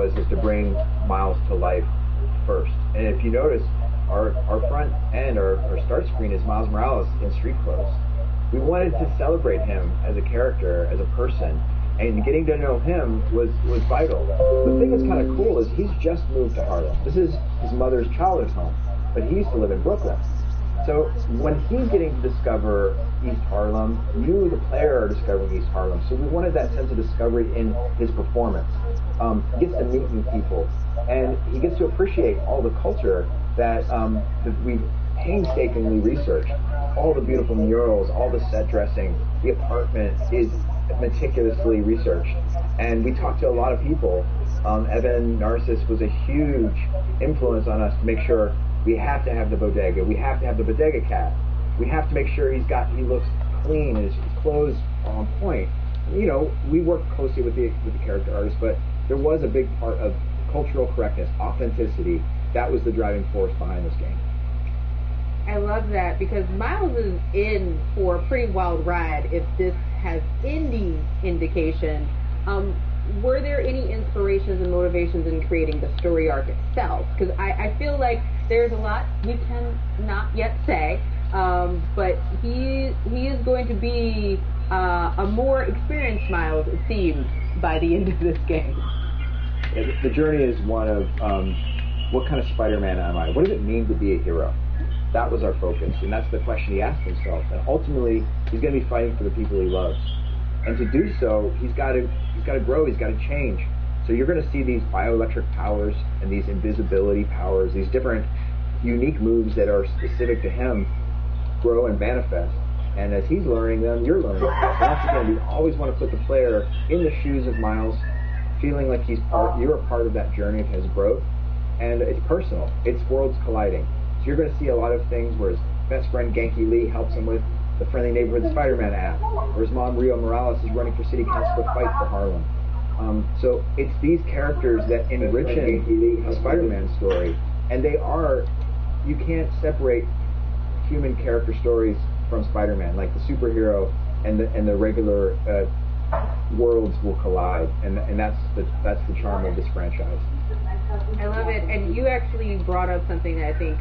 is to bring Miles to life first. And if you notice, our front end, our start screen is Miles Morales in street clothes. We wanted to celebrate him as a character, as a person, and getting to know him was vital. The thing that's kind of cool is he's just moved to Harlem. This is his mother's childhood home, but he used to live in Brooklyn. So when he's getting to discover East Harlem, you, the player, are discovering East Harlem. So we wanted that sense of discovery in his performance. He gets to meet new people, and he gets to appreciate all the culture that we've painstakingly researched. All the beautiful murals, all the set dressing, the apartment is meticulously researched. And we talked to a lot of people. Evan Narcissus was a huge influence on us to make sure we have to have the bodega. We have to have the bodega cat. We have to make sure he looks clean, his clothes are on point. You know, we work closely with the character artist, but there was a big part of cultural correctness, authenticity. That was the driving force behind this game. I love that, because Miles is in for a pretty wild ride if this has any indication. Were there any inspirations and motivations in creating the story arc itself? Because I feel like there's a lot we can not yet say, but he is going to be a more experienced Miles, it seems, by the end of this game. Yeah, the journey is one of what kind of Spider-Man am I? What does it mean to be a hero? That was our focus, and that's the question he asked himself. And ultimately, he's going to be fighting for the people he loves. And to do so, he's got to grow. He's got to change. So you're going to see these bioelectric powers and these invisibility powers, these different unique moves that are specific to him, grow and manifest. And as he's learning them, you're learning them. And once again, we always want to put the player in the shoes of Miles, feeling like you're a part of that journey of his growth. And it's personal. It's worlds colliding. So you're going to see a lot of things where his best friend Genki Lee helps him with the Friendly Neighborhood Spider-Man app, or his mom Rio Morales is running for city council to fight for Harlem. So it's these characters that enrich a Spider-Man story, and you can't separate human character stories from Spider-Man. Like the superhero and the regular worlds will collide, and that's the charm of this franchise. I love it, and you actually brought up something that I think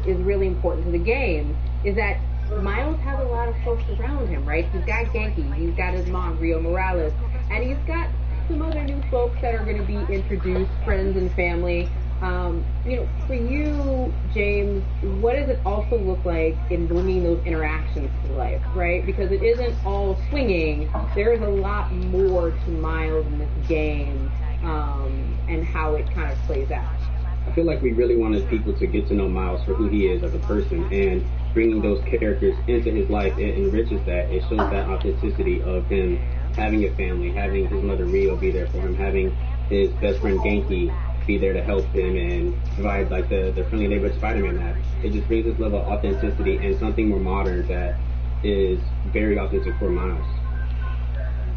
is really important to the game, is that Miles has a lot of folks around him, right? He's got Genki, he's got his mom, Rio Morales, and he's got some other new folks that are going to be introduced, friends and family. For you, James, what does it also look like in bringing those interactions to life, right? Because it isn't all swinging. There is a lot more to Miles in this game, and how it kind of plays out. I feel like we really wanted people to get to know Miles for who he is as a person, and bringing those characters into his life, it enriches that. It shows that authenticity of him having a family, having his mother Rio be there for him, having his best friend Genki be there to help him and provide like the Friendly Neighborhood Spider-Man app. It just brings this level of authenticity and something more modern that is very authentic for Miles.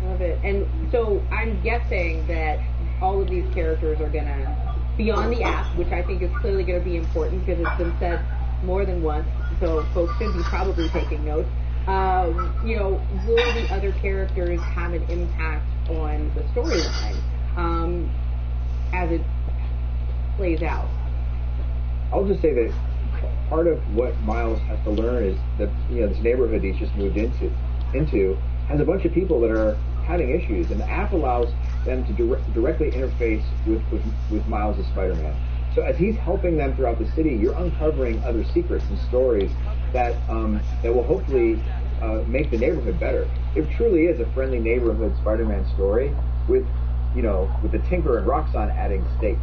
Love it. And so I'm guessing that all of these characters are going to be on the app, which I think is clearly going to be important because it's been said more than once, so folks should be probably taking notes. Will the other characters have an impact on the storyline as it plays out? I'll just say that part of what Miles has to learn is that this neighborhood he's just moved into has a bunch of people that are having issues, and the app allows them to directly interface with Miles as Spider-Man. So as he's helping them throughout the city, you're uncovering other secrets and stories that will hopefully make the neighborhood better. It truly is a friendly neighborhood Spider-Man story with the Tinker and Roxxon adding stakes.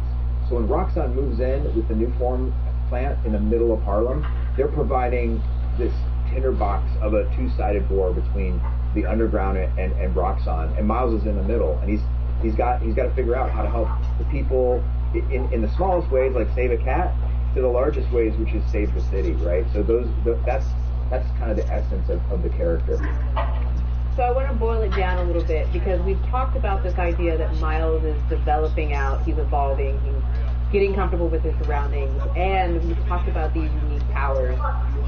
So when Roxxon moves in with the new form plant in the middle of Harlem, they're providing this tinderbox of a two-sided war between the underground and Roxxon, and Miles is in the middle, and he's got to figure out how to help the people in the smallest ways, like save a cat, to the largest ways, which is save the city, right? So that's kind of the essence of the character. So I want to boil it down a little bit, because we've talked about this idea that Miles is developing out, he's evolving, he's getting comfortable with his surroundings, and we've talked about these unique powers.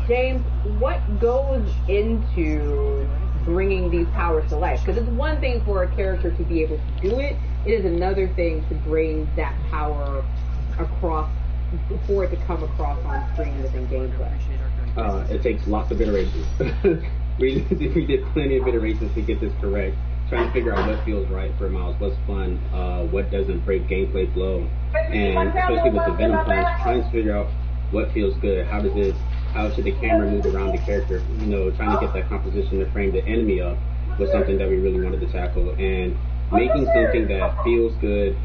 James, what goes into bringing these powers to life? Because it's one thing for a character to be able to do it, It is another thing to bring that power across, for it to come across on screen within gameplay. It takes lots of iterations. we did plenty of iterations to get this correct, trying to figure out what feels right for Miles, what's fun, what doesn't break gameplay flow, and especially with the Venom Punch, trying to figure out what feels good, how should the camera move around the character, trying to get that composition to frame the enemy up was something that we really wanted to tackle, and making something that feels good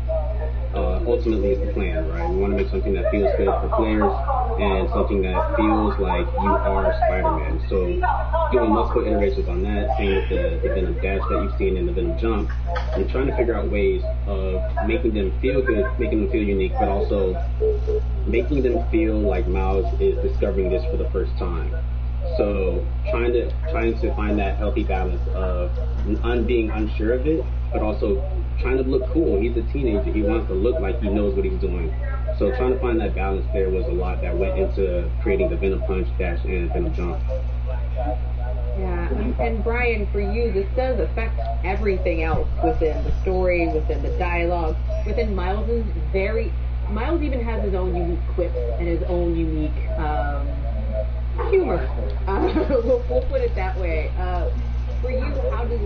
ultimately is the plan, right? We want to make something that feels good for players and something that feels like you are Spider-Man. So doing multiple iterations on that, same with the Venom Dash that you've seen in the Venom Jump, and trying to figure out ways of making them feel good, making them feel unique, but also making them feel like Miles is discovering this for the first time. So trying to find that healthy balance of being unsure of it, but also trying to look cool. He's a teenager. He wants to look like he knows what he's doing. So trying to find that balance there was a lot that went into creating the Venom Punch, Dash, and Venom Jump. Yeah, and Brian, for you, this does affect everything else within the story, within the dialogue, within Miles even has his own unique quips and his own unique humor. We'll put it that way. For you, how does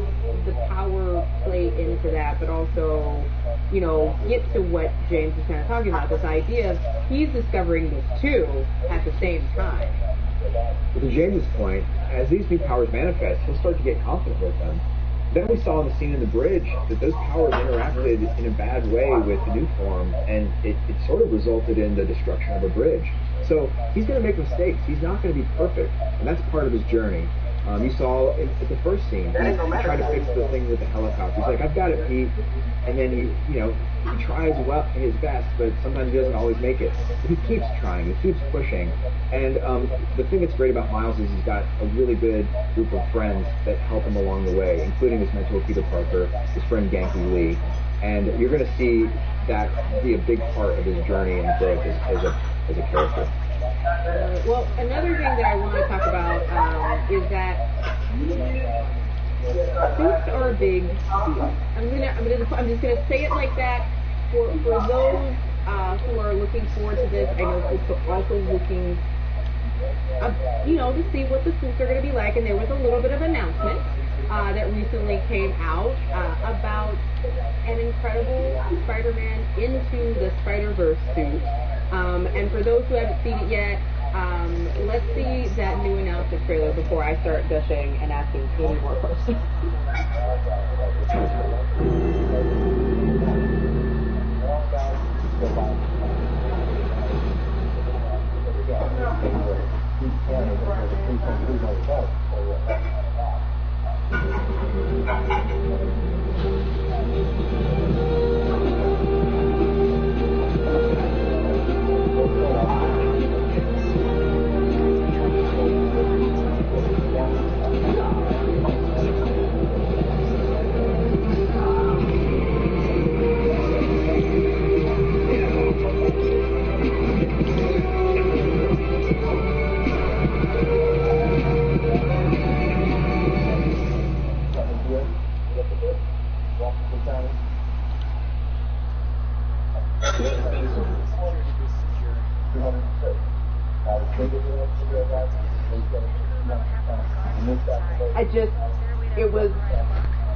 the power play into that, but also, get to what James is kind of talking about, this idea of he's discovering this too at the same time? To James's point, as these new powers manifest, he'll start to get confident with them. Then we saw in the scene in the bridge that those powers interacted in a bad way with the new form, and it sort of resulted in the destruction of a bridge. So he's going to make mistakes. He's not going to be perfect, and that's part of his journey. You saw at the first scene, he tried to fix the thing with the helicopter. He's like, "I've got it, Pete," and then he tries his best, but sometimes he doesn't always make it. But he keeps trying, he keeps pushing, and the thing that's great about Miles is he's got a really good group of friends that help him along the way, including his mentor Peter Parker, his friend Genki Lee, and you're going to see that be a big part of his journey and growth as a character. Well, another thing that I want to talk about is that suits are a big deal. I'm just gonna say it like that. For those who are looking forward to this, I know folks are also looking, to see what the suits are going to be like. And there was a little bit of announcement that recently came out about an incredible Spider-Man into the Spider-Verse suit. And for those who haven't seen it yet, let's see that new announcement trailer before I start gushing and asking any more questions.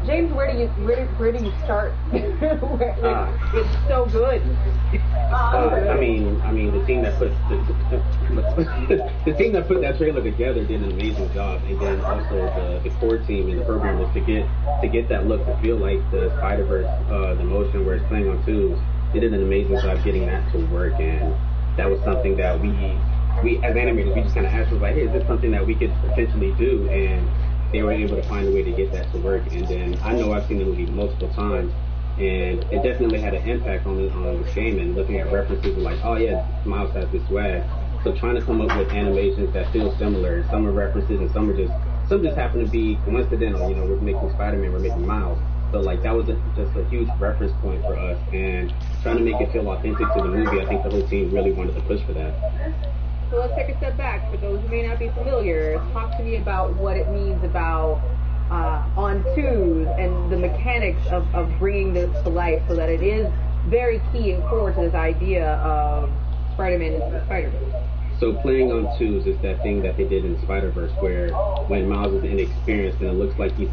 James, where do you start? It's so good. I mean, the team that put the team that put that trailer together did an amazing job, and then also the core team and the programmers to get that look to feel like the Spider-Verse, the motion where it's playing on tubes. They did an amazing job getting that to work, and that was something that we as animators, we just kind of asked, was like, hey, is this something that we could potentially do? And they were able to find a way to get that to work. And then I know I've seen the movie multiple times, and it definitely had an impact on the game. And looking at references, like, oh yeah, Miles has this swag. So trying to come up with animations that feel similar. Some are references, and some just happen to be coincidental. We're making Spider-Man, we're making Miles. So like that was just a huge reference point for us, and trying to make it feel authentic to the movie. I think the whole team really wanted to push for that. So let's take a step back. For those who may not be familiar, talk to me about what it means about on twos and the mechanics of bringing this to life so that it is very key and core to this idea of Spider-Man into the Spider-Verse. So playing on twos is that thing that they did in Spider-Verse where when Miles is inexperienced and it looks like he's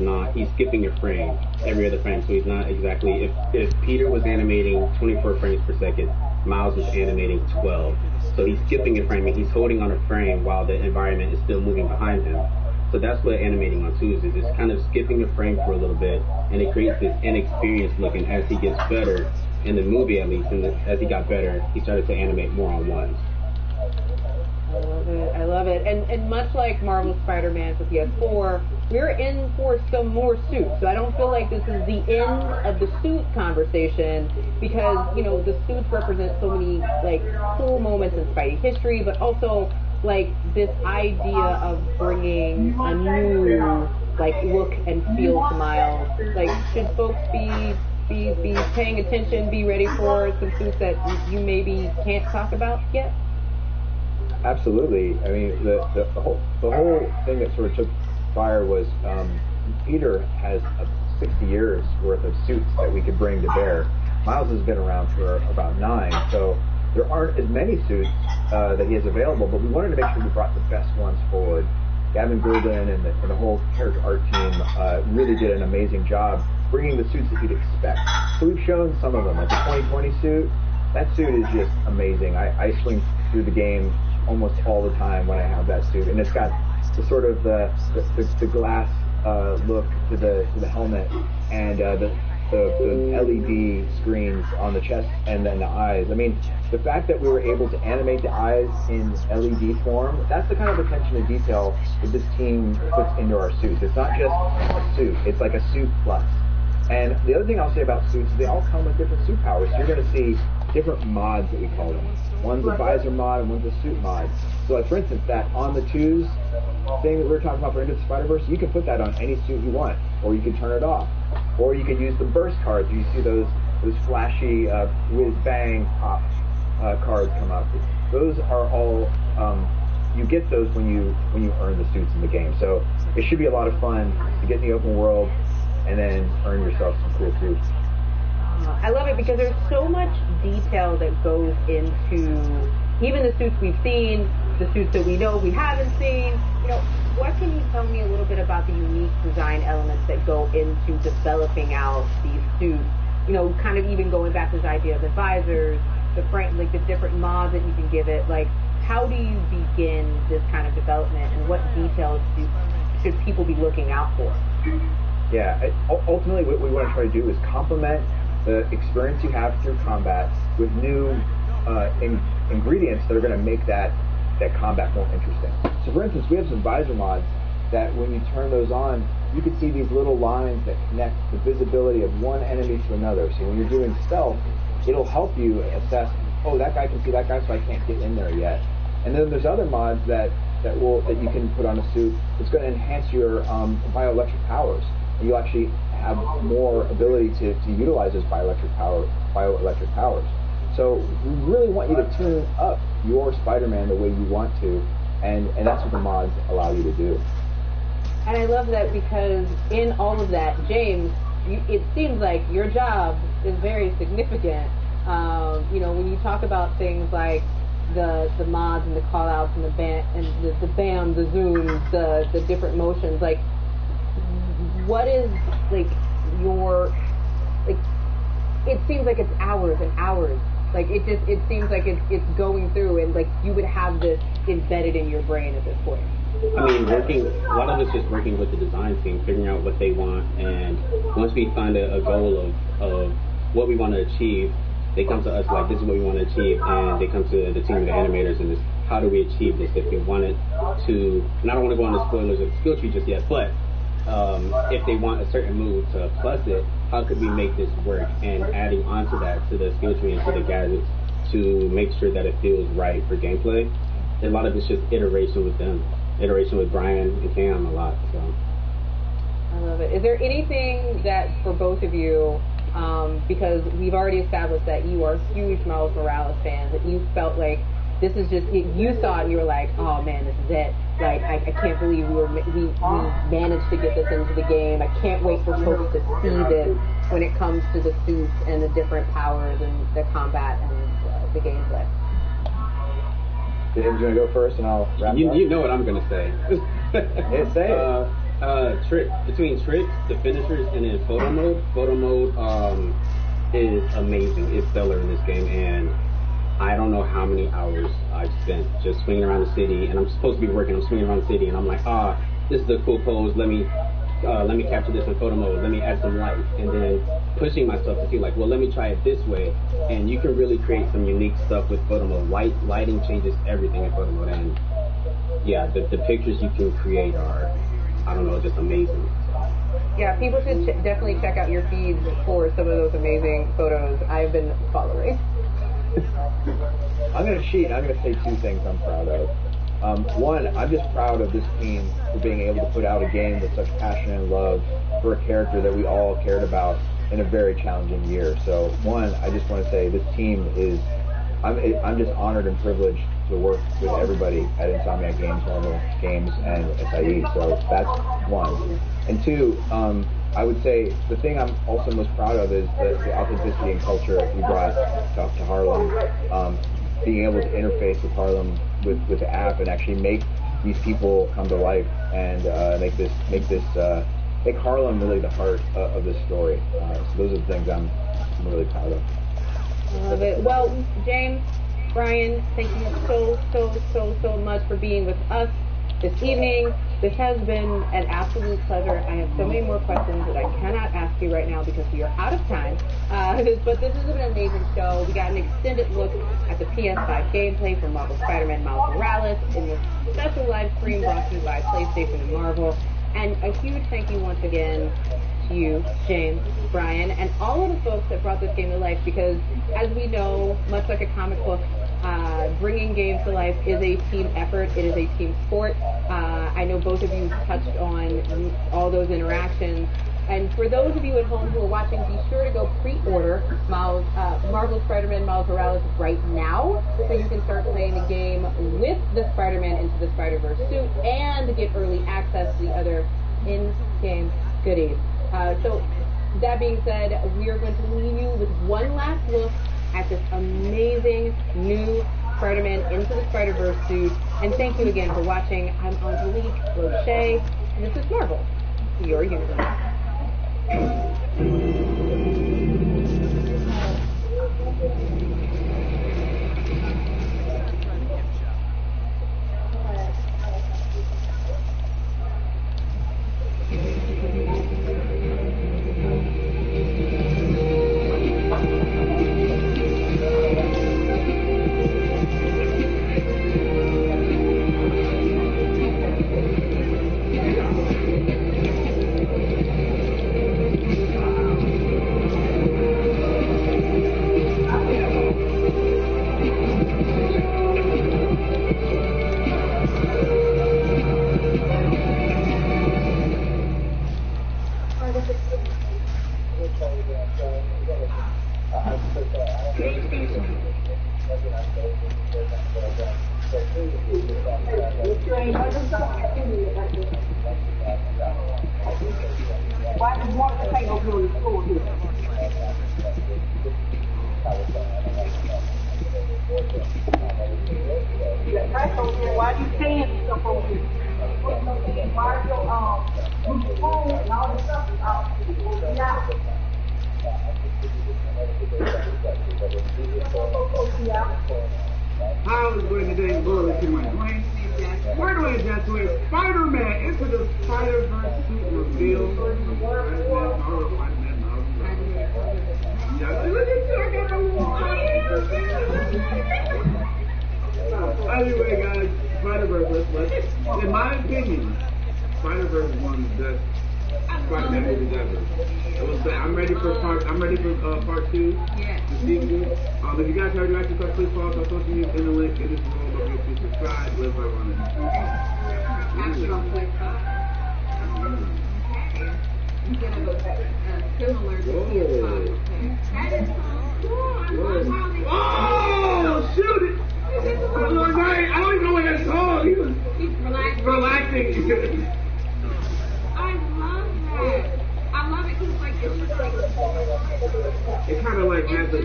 skipping a frame, every other frame, so he's not exactly, if Peter was animating 24 frames per second, Miles is animating 12. So he's skipping a frame and he's holding on a frame while the environment is still moving behind him. So that's what animating on twos is. It's kind of skipping a frame for a little bit and it creates this inexperienced look, and as he gets better, in the movie at least, as he got better, he started to animate more on ones. I love it. And much like Marvel's Spider-Man for PS4, we're in for some more suits. So I don't feel like this is the end of the suit conversation because, you know, the suits represent so many, like, cool moments in Spidey history, but also, like, this idea of bringing a new, like, look and feel to Miles. Like, should folks be paying attention, be ready for some suits that you maybe can't talk about yet? Absolutely. I mean, the whole thing that sort of took fire was Peter has 60 years worth of suits that we could bring to bear. Miles has been around for about 9, so there aren't as many suits that he has available, but we wanted to make sure we brought the best ones forward. Gavin Gilden and the whole character art team really did an amazing job bringing the suits that you'd expect. So we've shown some of them, like the 2020 suit. That suit is just amazing. I swing through the game almost all the time when I have that suit, and it's got the sort of the glass look to the helmet and the LED screens on the chest and then the eyes. I mean, the fact that we were able to animate the eyes in LED form, that's the kind of attention to detail that this team puts into our suits. It's not just a suit, it's like a suit plus. And the other thing I'll say about suits is they all come with different suit powers. So you're going to see different mods that we call them. One's a visor mod and one's a suit mod. So like for instance, that on the twos thing that we were talking about for Into the Spider-Verse, you can put that on any suit you want, or you can turn it off. Or you can use the burst cards. You see those flashy whiz bang pop cards come up. Those are all you get those when you earn the suits in the game. So it should be a lot of fun to get in the open world and then earn yourself some cool suits. I love it because there's so much detail that goes into even the suits we've seen, the suits that we know we haven't seen. You know, what can you tell me a little bit about the unique design elements that go into developing out these suits? You know, kind of even going back to this idea of the visors, the frame, like the different mods that you can give it. Like, how do you begin this kind of development, and what details should people be looking out for? Yeah, ultimately what we want to try to do is complement the experience you have through combat with new ingredients that are going to make that combat more interesting. So for instance, we have some visor mods that when you turn those on, you can see these little lines that connect the visibility of one enemy to another. So when you're doing stealth, it'll help you assess, oh, that guy can see that guy, so I can't get in there yet. And then there's other mods that you can put on a suit that's going to enhance your bioelectric powers. And you'll actually have more ability to utilize those bioelectric powers. So we really want you to tune up your Spider-Man the way you want to, and that's what the mods allow you to do. And I love that because in all of that, James, it seems like your job is very significant. You know, when you talk about things like the mods and the call-outs and the bam, the zooms, the different motions, like, what is, like, your, like, it seems like it's hours and hours. Like, it seems like it's going through, and, like, you would have this embedded in your brain at this point. I mean, a lot of it's just working with the design team, figuring out what they want, and once we find a goal of what we want to achieve, they come to us like, this is what we want to achieve, and they come to the team of the animators and just, how do we achieve this? If they wanted to, and I don't want to go into spoilers of the skill tree just yet, but if they want a certain move to plus it, how could we make this work? And adding onto that, to the skill tree and to the gadgets, to make sure that it feels right for gameplay. A lot of it's just iteration with them, iteration with Brian and Cam a lot. So I love it. Is there anything that for both of you, because we've already established that you are huge Miles Morales fans, that you felt like this is just, you saw it and you were like, oh man, this is it. Like, I can't believe we managed to get this into the game. I can't wait for folks to see this when it comes to the suits and the different powers and the combat and the gameplay. James, you want to go first and I'll wrap up? You know what I'm going to say. Yeah, say it. Between tricks, the finishers, and then photo mode is amazing. It's stellar in this game, and I don't know how many hours I've spent just swinging around the city, and I'm supposed to be working. I'm swinging around the city, and I'm like, this is a cool pose. Let me capture this in photo mode. Let me add some light, and then pushing myself to see like, well, let me try it this way. And you can really create some unique stuff with photo mode. Lighting changes everything in photo mode, and yeah, the pictures you can create are, I don't know, just amazing. Yeah, people should definitely check out your feeds for some of those amazing photos I've been following. I'm going to cheat. I'm going to say two things I'm proud of. One, I'm just proud of this team for being able to put out a game with such passion and love for a character that we all cared about in a very challenging year. So, one, I just want to say this team is, I'm just honored and privileged to work with everybody at Insomniac Games, Marvel Games, and SIE. So that's one. And two, I would say the thing I'm also most proud of is the authenticity and culture we brought to Harlem. Being able to interface with Harlem with the app and actually make these people come to life and make Harlem really the heart of this story. So those are the things I'm really proud of. I love it. Well, James, Brian, thank you so much for being with us this evening. This has been an absolute pleasure. I have so many more questions that I cannot ask you right now because we are out of time. But this has been an amazing show. We got an extended look at the PS5 gameplay for Marvel Spider-Man Miles Morales in this special live stream brought to you by PlayStation and Marvel. And a huge thank you once again to you, James, Brian, and all of the folks that brought this game to life, because as we know, much like a comic book, bringing games to life is a team effort. It is a team sport. I know both of you touched on all those interactions. And for those of you at home who are watching, be sure to go pre-order Marvel Spider-Man Miles Morales right now, so you can start playing the game with the Spider-Man Into the Spider-Verse suit and get early access to the other in-game goodies. So that being said, we are going to leave you with one last look at this amazing new Spider-Man Into the Spider-Verse suit. And thank you again for watching. I'm Angelique Roche, and this is Marvel, your universe. Where do we adjust to it? Spider-Man Into the Spider-Verse suit reveal. Look at you, I got the wall. Anyway, guys, Spider-Verse, in my opinion, Spider-Verse is one of the best Spider-Man movies ever. I'm ready for part 2. Yeah. The sequel. If you guys already watched it, please follow us on social media in the link in this room. Don't forget to subscribe, live by one. You get a similar to PS5. That is so cool. I love how they Oh, shoot it!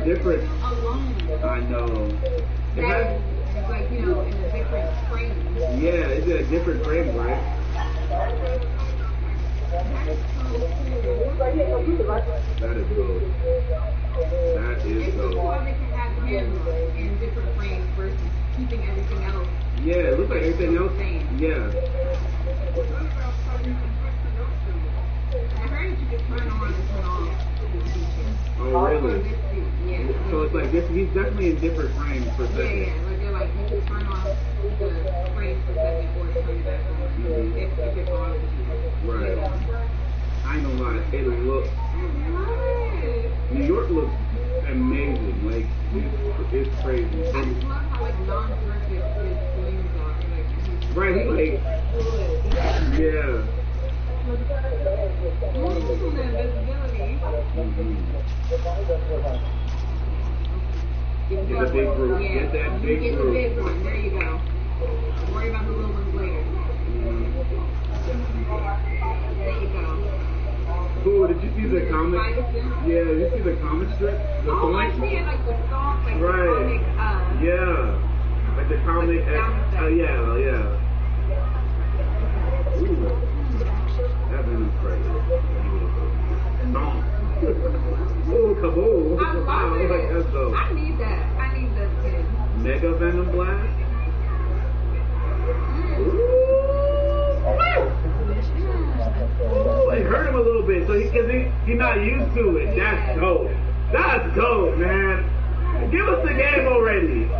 different. Alone. I know. It That has, is like, you know, in a different frame. yeah, it's a different frame, right? That is so cool. That is dope. That is It's so dope. cool that they can have him in different frames versus keeping everything else. Yeah, it looks like everything else. Yeah. I heard that you could turn on and turn off the feature. Oh, really? Yeah. So it's like this. He's definitely in different frames per Yeah, second. yeah. Like they're like, you can turn off the frames per second or turn it back on if it bothers you. Right. Yeah. I ain't gonna lie. It looks. I love it. New York looks amazing. Like it's crazy. I just love how like non-directed his flames are. Like, Right. He like. Yeah. Ooh, the invisibility. Get the big group. Yeah. Get that big Get the group. big one. There you go. Worry about the little ones later. There you go. Cool. Did you see the comic? Yeah. Did you see the comic strip? The Oh, I comic? see it like the song, like Right. the comic. Yeah. Like the comic. Yeah. Yeah. Ooh. That Venom's crazy. Stomp. Ooh, kaboom. I Wow, love it. like, that's dope. I need that. I need that too. Mega Venom Blast. Ooh, it hurt him a little bit, so he's not used to it. That's dope. That's dope, man. Give us the game already.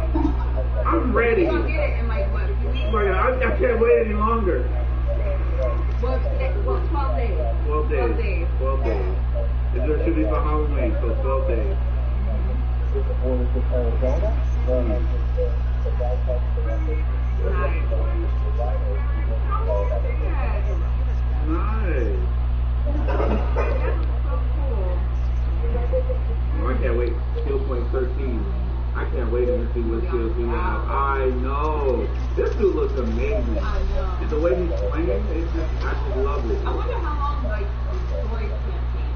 I'm ready. You're gonna get it in like what? 2 weeks? I can't wait any longer. Well, 12 days. 12 days. 12 days. It should be for Halloween, so 12 days. Nice. Oh, I can't wait. Skill point 13. I can't wait to see what skills he has. I know. This dude looks amazing. I know. And the way he's playing, it's just, I just love it. I wonder how long like the story campaign.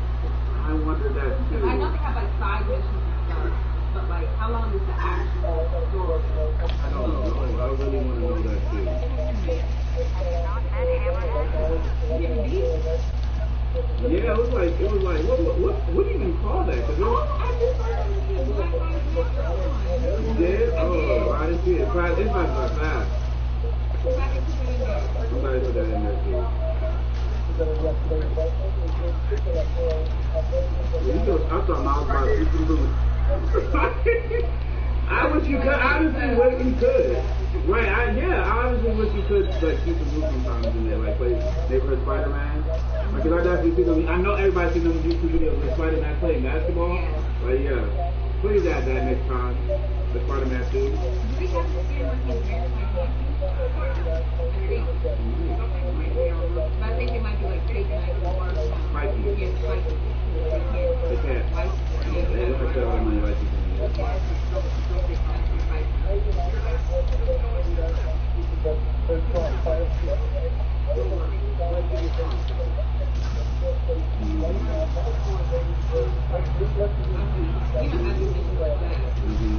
I wonder that too. I know they have like side missions and stuff, but like how long is the actual story? I don't know. I really want to know that too. Yeah, it was like, what do you even call that? Cause it was, you did? Oh, I didn't see it. It's not that fast. Somebody put that in there too. I thought Miles about to see some I wish you could, honestly wish you could. Right, I honestly wish you could, like, see some moves sometimes in there, like, play Neighborhood Spider-Man. Because I definitely see them, I know everybody's seen them YouTube videos with Spider-Man playing basketball. But yeah, please add that next time. The Spider-Man 2. Do we have to see what he's wearing like I think it might be like fake like or Spiky. yeah, spiky. They can't. They don't have to have money like you can.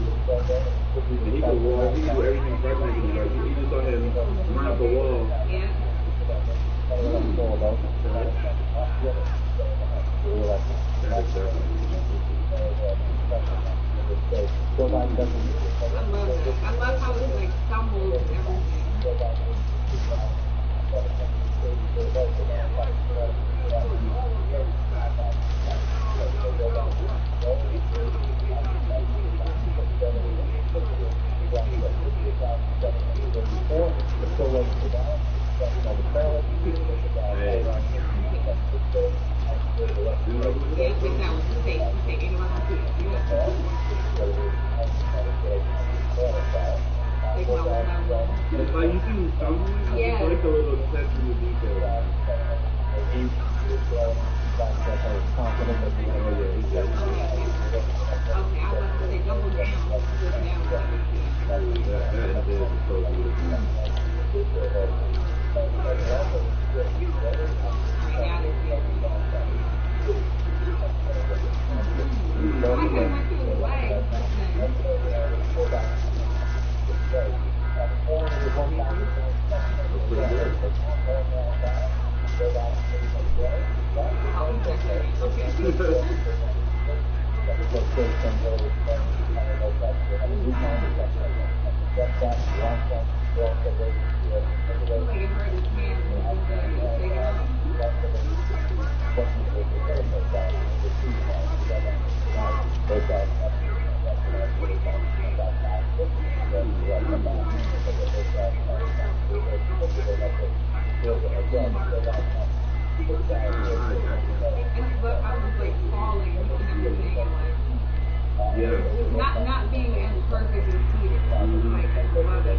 And he can wall, he can do everything Spider-Man can do. Like, he just go ahead and run up a wall. Yeah. I love how it like stumbles and everything. Yeah, I think that was the take. Take anyone else to take my one. It's like you see him stumbling, Yeah. it's like a little attention to detail. Okay, I was about to say double down. That is so beautiful. I went to his leg. Like it hurt his hand when he was taking off. But I was like falling and everything, and like not being as perfect as Peter. Like I love it.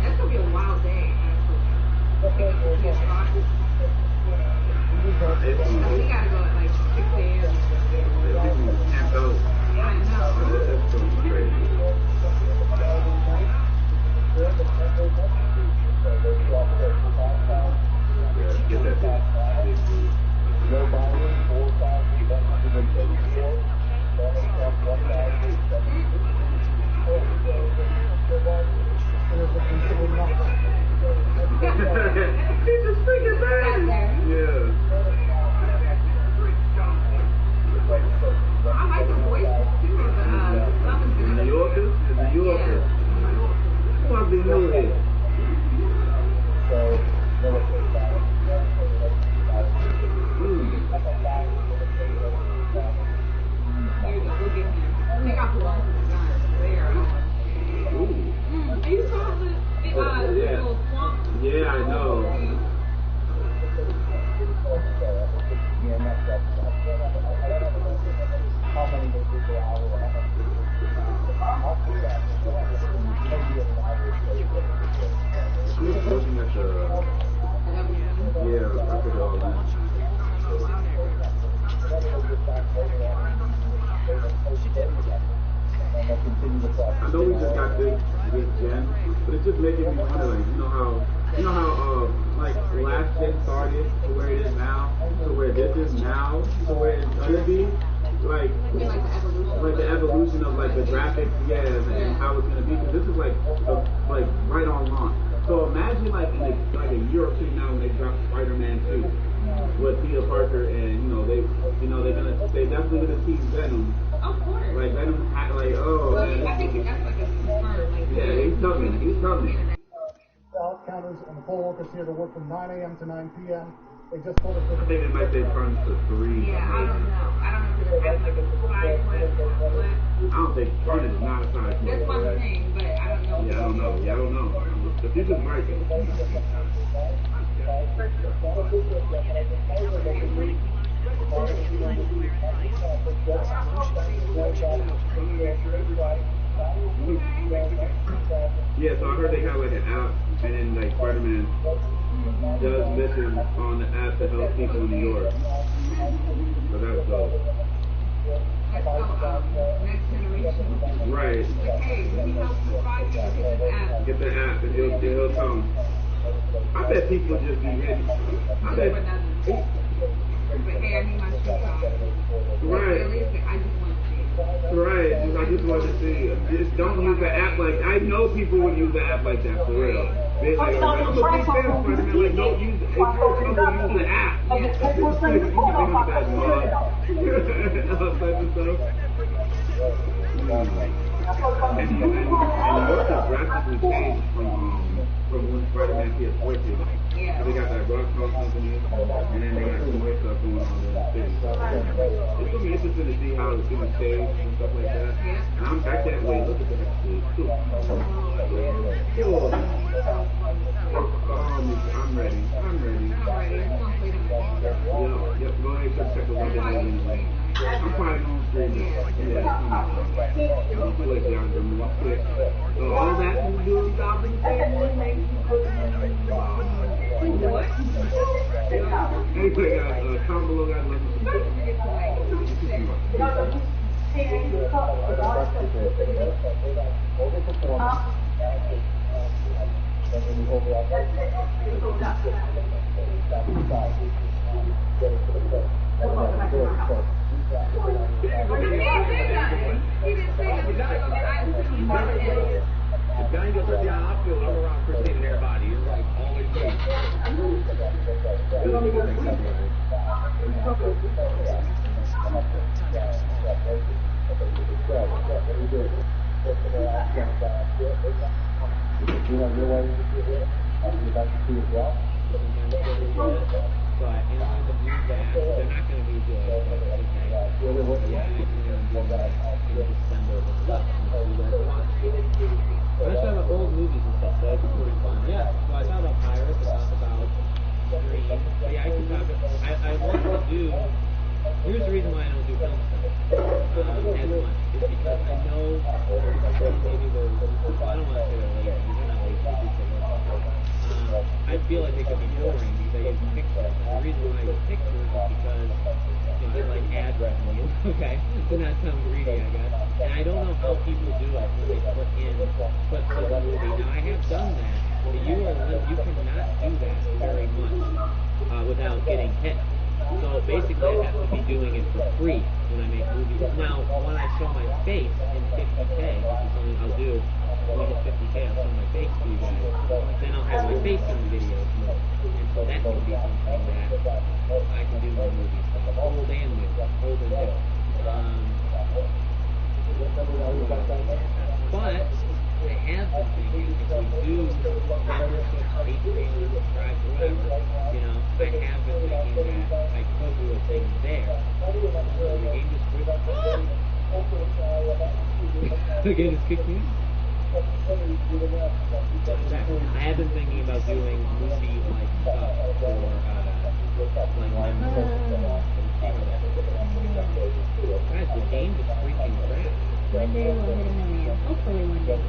That's gonna be a wild day, actually. We gotta go at like 6 a.m. Can't go. Yeah, I know. That's so crazy. Yeah, get that big food. He's just freaking bad. Yeah. I like the voices too. The New Yorkers? The New Yorkers. Who must be new here? Take off the ones with the guns. They are. You saw the little swamp? Yeah, I know. She was looking at the, yeah, I forgot all that. I know we just got this gen, but it's just making me wonder, like, you know how like last gen started to where it is now, to where this is now, to where it's gonna be, like the evolution of like the graphics, yeah, and how it's gonna be, because this is like right on launch. So imagine like in like a year or two now when they drop Spiderman 2 with Peter Parker, and they definitely gonna tease Venom. Of course. Like Venom, like Well, I think that's like a confirmed. Like, yeah, he's coming. Counters and the poll workers here to work from 9 a.m. to 9 p.m. They just told us I think it might say turn to 3. Yeah, I don't know. I don't know if it's like a side quest or what. I don't think turn is not a side quest. That's one thing, but I don't know. Yeah, I don't know. The future's breaking. Yeah, so I heard they have like an app, and then like Spiderman does missions on the app to help people in New York. So that's dope. Next generation. Right. Like, hey, we need help to find you. Get the app, and he'll come. I bet people just be ready. I bet. But hey, I need my shoes on. Right. I just want to see it. Right. I just want to see. Just don't use the app like. I know people would use the app like that for real. They like, I'm a big fan of Spider-Man. Like, don't use. If you're in trouble, use the app. You can think of that mod. All type of stuff. And the work has drastically changed from when Spider-Man PS4 came out. Yeah. They got that Rockstar company, and then they got some more stuff going on in the city. It's gonna be interesting to see how it's gonna change and stuff like that. And I can't wait. Look at that shit. I'm ready. Yep. Go ahead and check the one anyway. I'm probably gonna stream it. Quick. So all that you do is stop and say what makes you what? Anyway, comment below, guys. The guy goes down, I feel I'm around You know, your way you'd like to see as well. So I am going to do that. They're not going to be good, but okay. Yeah, I plan on doing that in December with stuff and see where it wants. I'm going to talk about old movies and stuff, so that'd be pretty fun. Yeah, so I talk about Pirates, I talk about Dream. But yeah, I can talk about, I want to do, here's the reason why I don't do film stuff as much, is because I know maybe they're, well, I don't want to say they're lazy, they're not lazy, they do put work in. I feel like they could be boring because I use pictures. And the reason why I use pictures is because, you know, I like ad revenue, okay? To not sound greedy, I guess. And I don't know how people do it when they put in clips of the movie. Now, I have done that, but you cannot do that very much without getting hit. So basically, I have to be doing it for free when I make movies. Now, when I show my face in 50K, which is something I'll do when we hit 50K, I'll show my face to you guys. Then I'll have my face in the videos more. And so that can be something that I can do more movies. Old and new. Old and new. But I have been thinking, if we do memberships, Patreon, subscribe, whatever, you know, I have been thinking that I could do a thing there. The game just quit. The game just kicked me. I have been thinking about doing movie-like stuff for, like, guys, the game just freaking crashed. One day we'll hit 1 million. Hopefully one day.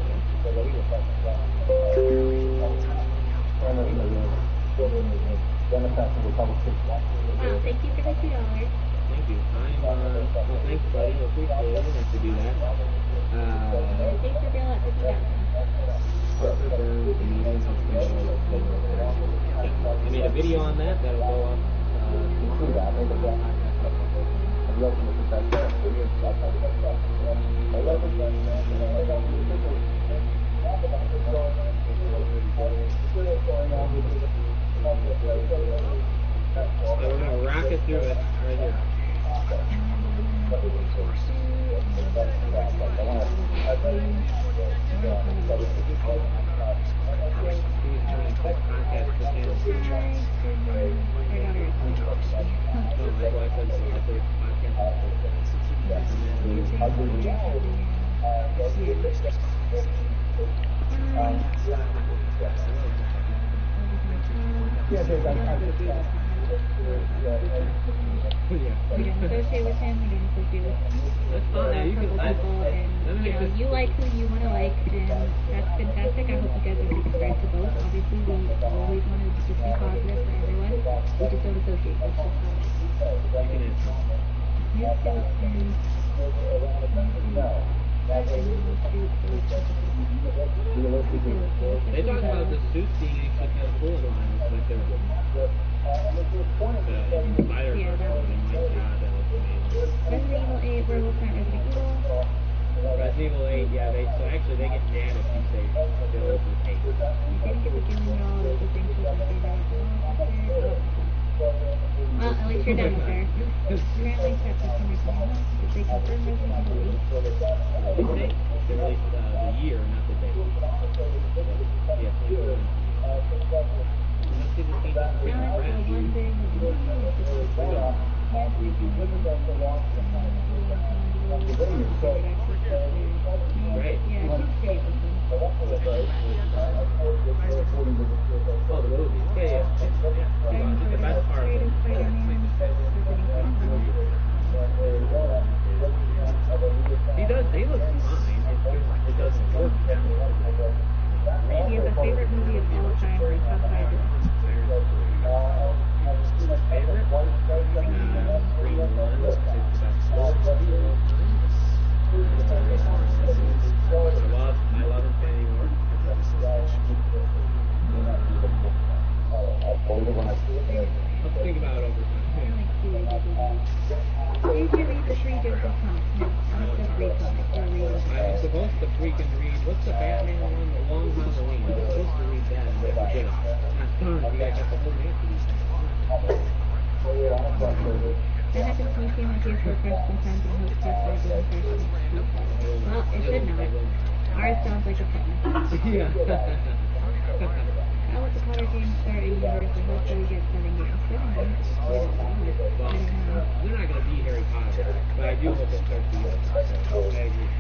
Wow, thank you for the $2. Thank you. Well, thanks, buddy. I appreciate it. I have to do that. Thanks for being at 50,000. I made a video on that. That'll go up. We're gonna rocket through it right here. We didn't negotiate with him, we didn't negotiate with him. That's fine. There are a couple people, and you know, you like who you want to like, and that's fantastic. I hope you guys are subscribed to both. Obviously, we always want to just be positive for everyone. We just don't associate. That's just how it is. They talk about the suits being actually kind of cool in line. It's like they're Yeah, that was Resident Evil 8, where we'll start Resident Evil. Resident Evil 8, yeah, so actually they get mad if you say Village is 8. You didn't get the feeling at all that the things was my favorite. Well, at least you're done with her. Apparently, that's September 21st. Did they confirm Resident Evil 8? They released the year, not the date. Yeah, 2021. Let's see the team. Now it's one big Great. Yeah, it's pretty awesome. Oh, the movie. Yeah. The best part of it. He looks fine. It doesn't work. Do you have a favorite movie of all time or a top 5? Favorite? Green One. It's the best I love Infinity War. Let's think about it over time. Did you read the 3 Joseph comics? No, not just read comics. Or read I'm supposed to freaking read, what's the Batman one? The Long Halloween. I'm supposed to read that and never did it. Darn, you guys have to hold me up to these things. That happens to me too. My kids will crush sometimes and hope test I do crush. Well, it should not. Ours sounds like a partner. Yeah. I'll let the Potter games start in universe and hopefully we get 7 games. 7 games? Well, I don't know. they're not gonna be Harry Potter, but I do hope it starts the universe. I agree.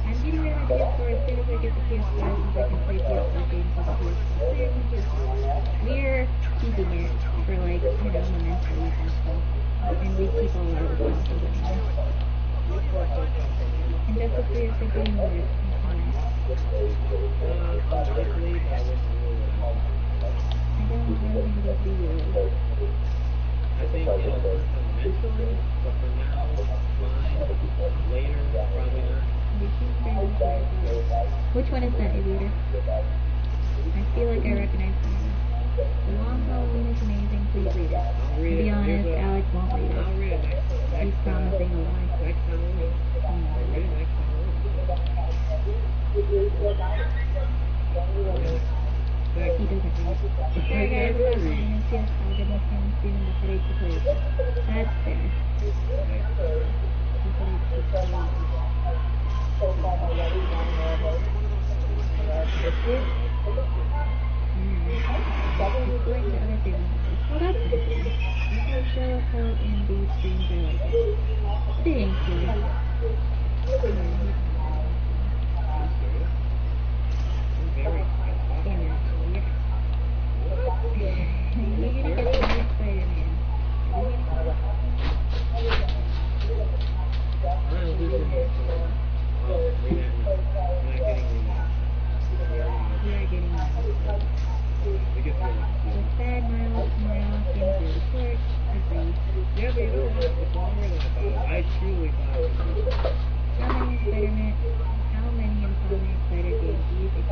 I'm getting rid of my PS4 as soon as I get the PS4 since I can play PS4 games with the PS4. We're keeping it for like, mementos and stuff. And we keep all our old consoles anyway. And Justice 3 is simply more fun. Unlikely, but I wouldn't rule it out. I don't really think it'll be yours. I think it'll work eventually, but for now, fine. Later, probably not. Which one is that, Elita? I feel like I recognize someone. The Long Halloween is amazing. Please read it. I'll read To be it. honest, Alex won't read I'll it. read it He's promising a lie. next Halloween. I'll read it next Halloween. He doesn't read. Sorry guys, I'm not playing this yet. I'll get my phone soon and the headache to play with. That's fair. The headache to play with. He's going to other things. Well, that's nice. You can show us how in these streams I like it. Thank you. I'm very Yeah. You're gonna get the new Spiderman. We are getting that. The sad Miles Morales games really short. Agreed. Yeah, but you know what? It's longer than I thought. I truly thought it was going to be. How many Insomniac Spider games do you think?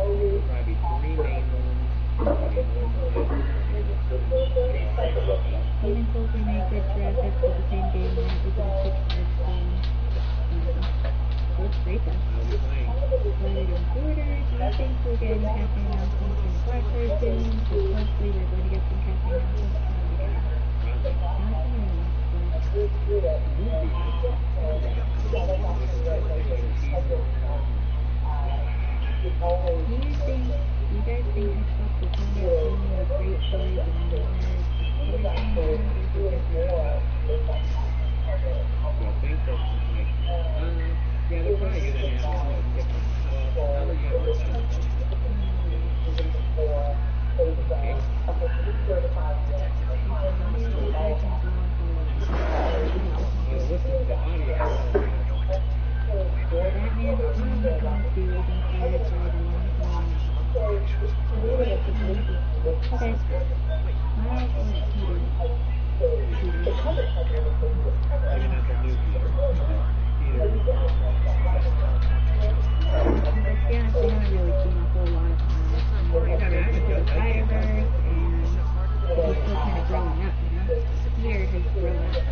Probably 3 main ones. Even Souls remake with graphics with the same game line with a 6 game. Looks great though. I'll be playing. Slide it in order. Do you think we'll get any casting announcements from the Black Card soon? Because hopefully we're going to get some casting announcements from the game. Probably. Not do you guys think Xbox will come out soon with great stories and more So I think that's like, yeah, they're probably going to have a different, well, now they're going to have listen to the audio. Batman's Tom Clancy was inspired by the Long Halloween. Okay. Miles or Peter? Maybe not the new Peter. Let's be honest, we haven't really seen a whole lot of Miles. We're into the Spider-Verse, and he's still kind of growing up, Peter has grown up.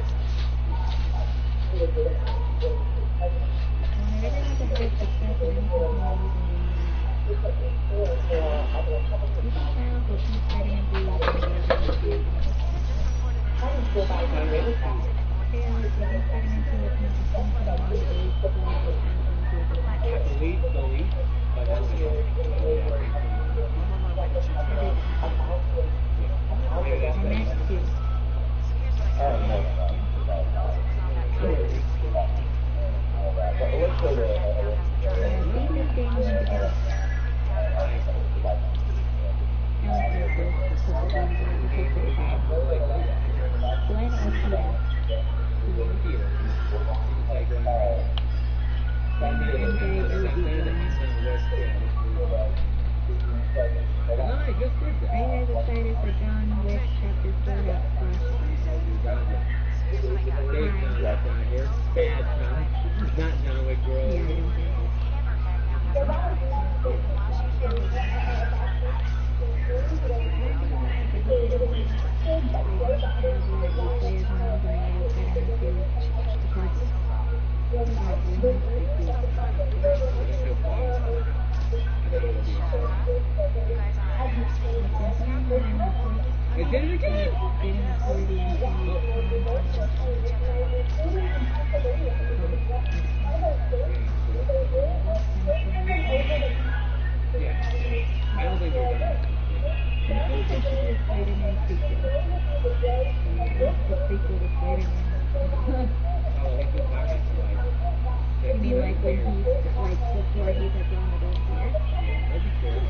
When everyone's a high success and anything can be you think Miles will see Spider-Man 3 with the game? like before he's a grown adult here. That'd be cool.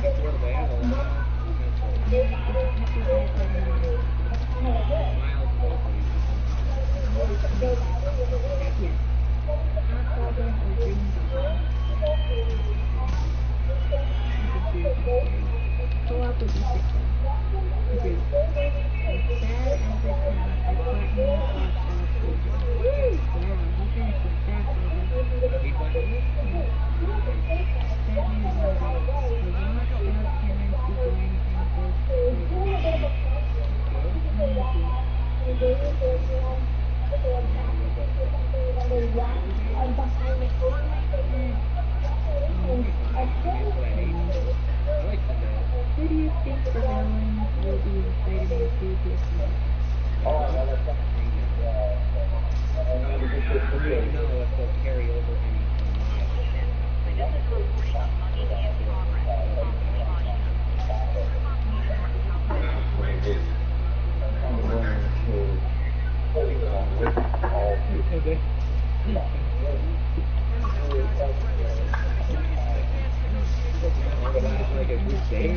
Before they have a lot of Miles is also Yes. Hot goblin or green goblin. Co-op would be sick though. Agreed. As sad as it sounds, I platinum Fox Dog Season. Wow, he finished his stack over. he playing it? Batman Holiday. The watchdog Cameron Sequel anything goes I like Cinderella. Who do you think the villain will be in Spider-Man 2 PS1? You know if they'll carry over any from like a good day.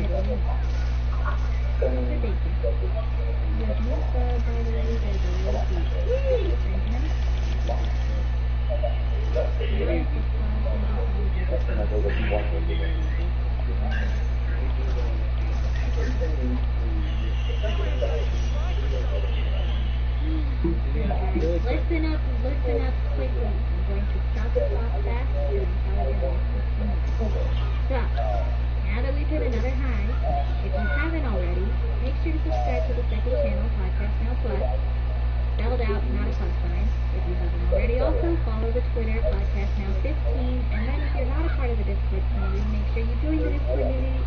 Listen up quickly. I'm going to stop it off fast and tell you So, now that we've hit another high, if you haven't already, make sure to subscribe to the second channel, Podcast Now Plus, spelled out, not a plus sign. If you haven't already, also follow the Twitter, Podcast Now 15, and then if you're not a part of the Discord community, make sure you join the Discord community.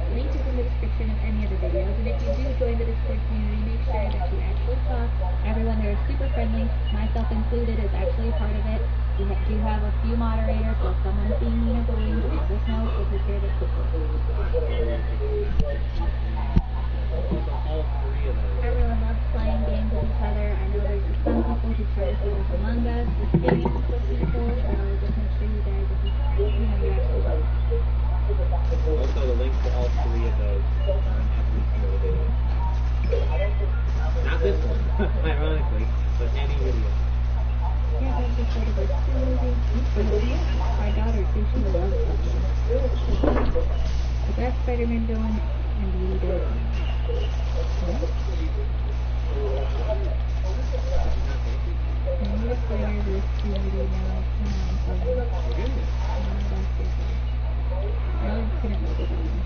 Link is in the description of any of the videos, and if you do join the Discord community, make sure that you actually talk. Everyone there is super friendly, myself included is actually a part of it. We do have a few moderators, so if someone's being mean or bullying, let us know, we'll take care of it quickly. All three of those. Everyone loves playing games with each other. I know there's some people who try to put us Among Us, this game with people, so just make sure you guys, if you actually vote. Also, the link to all three of those on every single video. Not this one, ironically, but any video. Yeah, that's just sort of a movie. My daughter too, she loves that one. The best Spider-Man villain and the leader. I need a spider this community now. Come on, I'm couldn't make it on.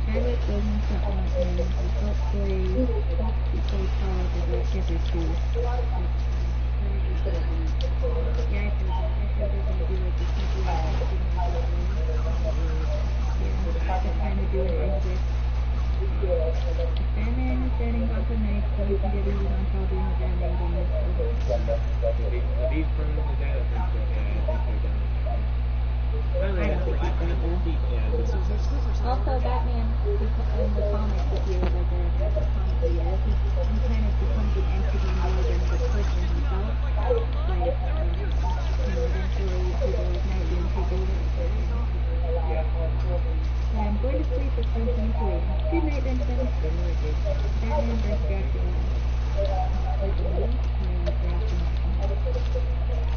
Chadwick Boseman's not one of them. I felt play Carl, but I guess there's two. Yeah, I feel that. I feel they're gonna do like the CGI acting like that. Yeah, they're trying to do an exit. Batman is getting Gotham Knights, so we can get a lead on Paul doing the Batman game. If he's from the data, I think they're done. I don't think he's gonna do. Also, Batman in the comics, if you like the comic, he kind of becomes an entity more than the person himself. Like, eventually people like Nightwing take over. Yeah. I'm going to sleep at 7:28. Good night, Benjamin. Batman vs. Dracula.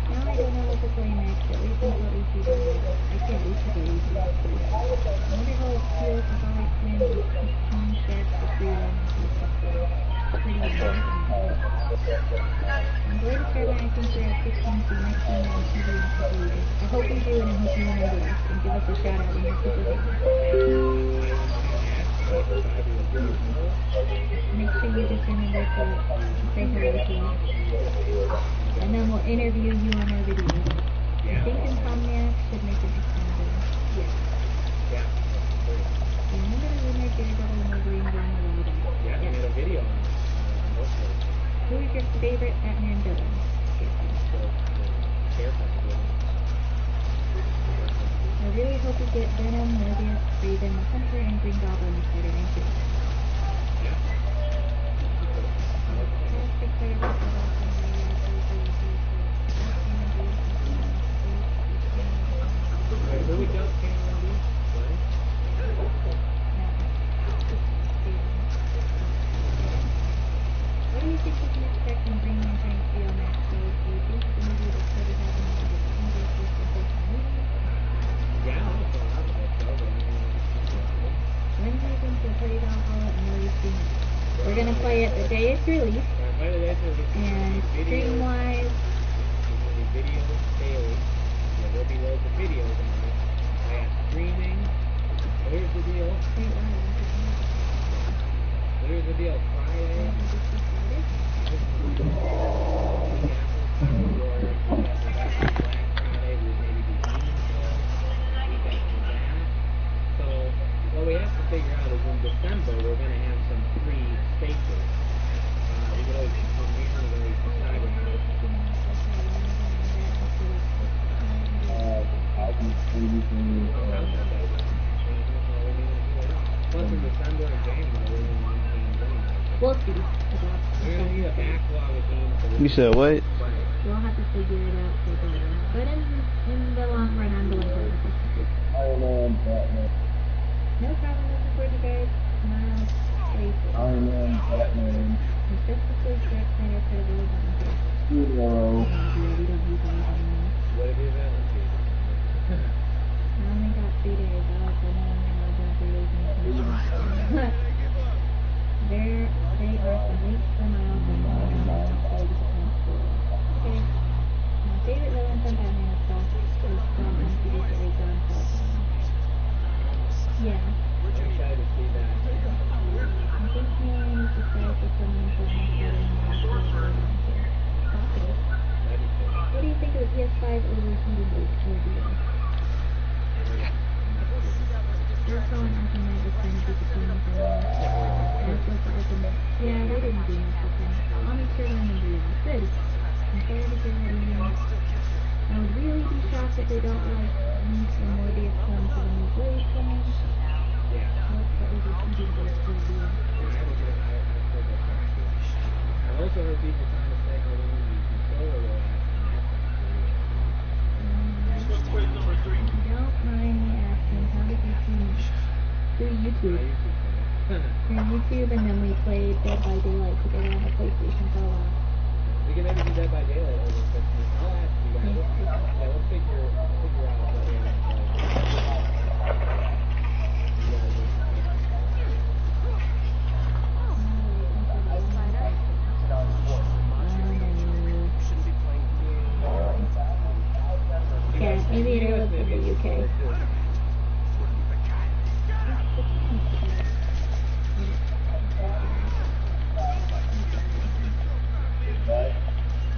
Now I don't know what to play next, at least until AC goes out. I can't wait to get AC. I wonder how it feels if I win with 15 stats for free on pretty amazing. I'm going to try my acting career at 16 for next time on TV in a couple years. I hope we do, and I hope you remember us and give us a shout out when you're super famous. Make sure you just remember to say hello to us. And then we'll interview you on our videos. I think Insomniac should make a December. Yeah. Yeah. Remember the rumor Daredevil and Wolverine going around? Yeah, they made a video on both of those. Who is your favorite Batman villain? The haircut. I really hope we get Venom, Morbius, play it the day it's released. By the day, And stream-wise, there's videos daily. There will be loads of videos on it. I got streaming. So here's the deal. Here's the deal. Friday. So what we have to figure out is in December we're going to have some free spaces. We could always come here and we always decide Plus in December and January we'll see. we're going to need a backlog of games. You said what? We'll have to figure it out together. But in the long run, I'm going for it. Iron Man, Batman. No problem looking forward to guys. Miles, Tracy. Iron Man, Batman. Justice League, Jack Snyder, Credible, Adventure. Green Arrow. We don't use anything else. What have you been? I only got 3 days off, and then I've been 3 days in They are some links for Miles and Okay. My favorite villain from Batman is from MTV series John Paul. Yeah. I'm excited to see that. I think he only needs to start with someone who's much better than Okay. What do you think of the PS5 overheating ordeal? They're calling Arkham Knight was kind of disappointing for me. As was the Arkham Knight. Yeah, they didn't do much with them. I'll make sure to remember you. Good. I'm sorry to hear that you I would really be shocked if they don't like me for Morbius film for the new Blade film. Yeah. What's the overheating ordeal? I've also heard people trying to say how long the controller will last, and that's not true. Don't mind me asking, how did you see me? Through YouTube. Through YouTube, and then we played Dead by Daylight together on the PlayStation for a while. We can maybe do Dead by Daylight over Christmas. I'll ask you guys. We'll figure out what we're going to play. Yeah, maybe it was in the UK.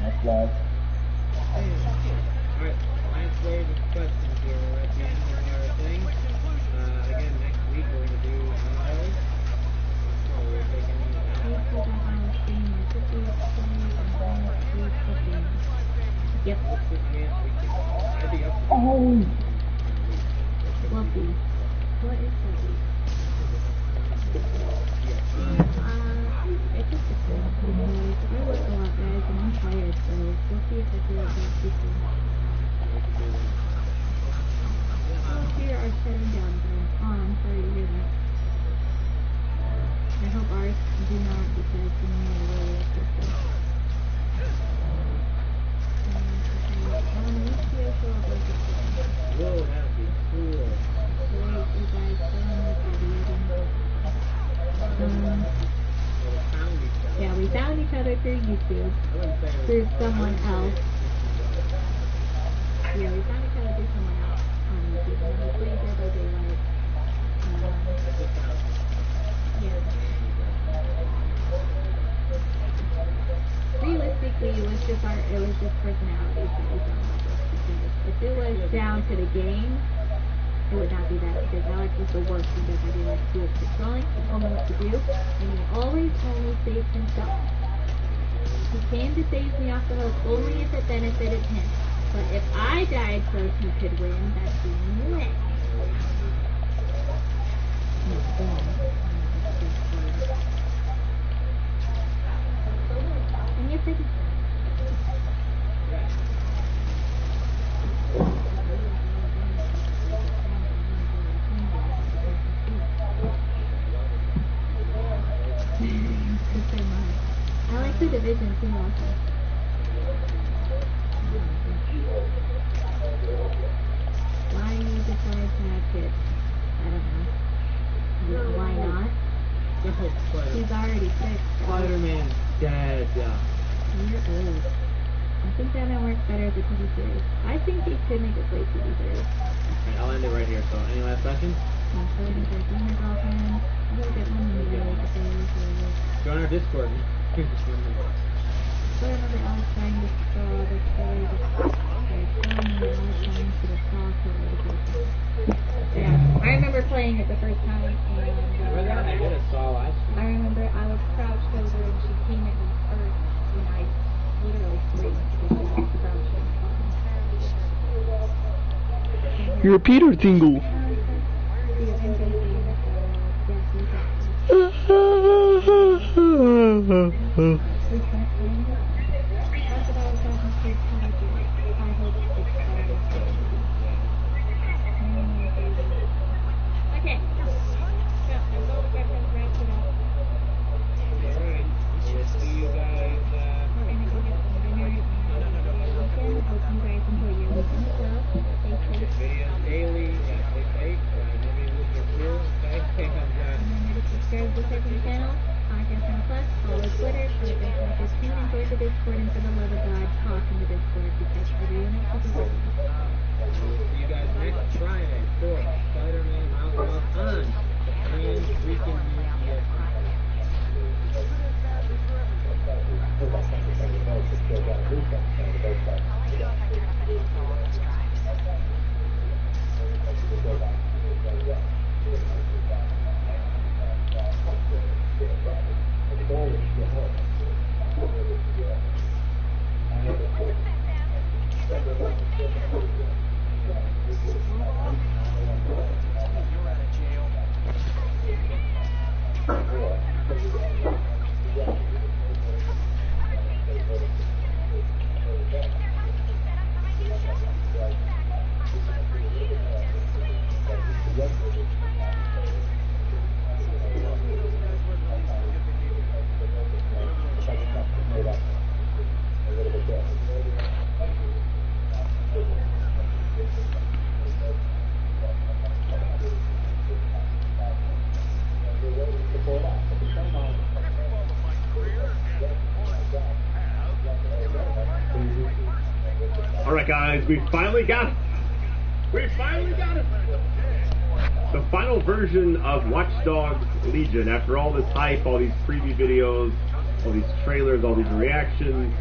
Next slide. Alright, last wave of questions here. We're at the end of our thing. Again, next week we're going to do Miles. So we're taking Yep. I'd be up to Oh! Fluffy. What is Fluffy? It's just a thing. I work a lot, guys, and I'm tired, so we'll see if I feel like that's super. Oh, here are shutting down zones. Oh, I'm sorry to hear that. I hope ours do not, because we need to really up this stuff. Whoa, that'd be cool. Yeah, we found each other through YouTube, through someone else. Yeah, we found each other through someone else on YouTube, and we played Dead by Daylight. Yeah. Realistically, it was just personalities that we fell in love with. Because if it was down to the game, it would not be that, because Alex was the worst because I didn't like to do it controlling. He told me what to do, and he always only saved himself. He came to save me off the hook only if it benefited him. But if I died so he could win, that's the only way. And you said I like the division too also. Why you decide to have kids? I don't know. Why not? Just He's already 6. Spider-Man's dead. You're old. I think Batman works better as a TV series. I think they could make it play TV series. Alright, I'll end it right here. So, any last questions? I'm so gonna start seeing my girlfriend. I'm gonna get one in the middle of the day. Join our Discord. So I remember Alex trying to draw the story of Alex trying to the saw killer the first time. Yeah, I remember playing it the first time, and I did a saw last week. I remember I was crouched over and she came at me first, and I literally screamed because she was crouched and You're a Peter Tingle. Okay. See you guys. Videos daily. Stay safe. Maybe lose your feel. Okay. Subscribe to the second channel, Podcast Channel Plus, follow Twitter, Podcast 15, and go to Discord, and for the love of God, talk in the Discord, because everyone else is We'll see you guys next Friday for Spider-Man Miles Morales on Trans Freaking UPS. Alright guys, we finally got it! We finally got it! The final version of Watch Dogs Legion. After all this hype, all these preview videos, all these trailers, all these reactions,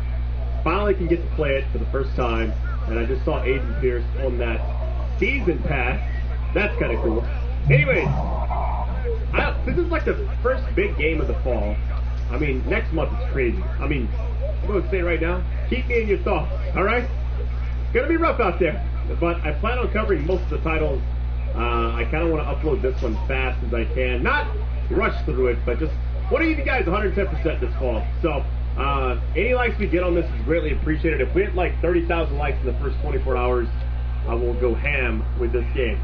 finally can get to play it for the first time. And I just saw Aiden Pierce on that season pass. That's kind of cool. Anyways, this is like the first big game of the fall. I mean, next month is crazy. I mean, I'm going to say right now, keep me in your thoughts, alright? It's going to be rough out there, but I plan on covering most of the titles. I kind of want to upload this one fast as I can. Not rush through it, but just want to give you guys 110% this fall. So, any likes we get on this is greatly appreciated. If we hit like 30,000 likes in the first 24 hours, I will go ham with this game.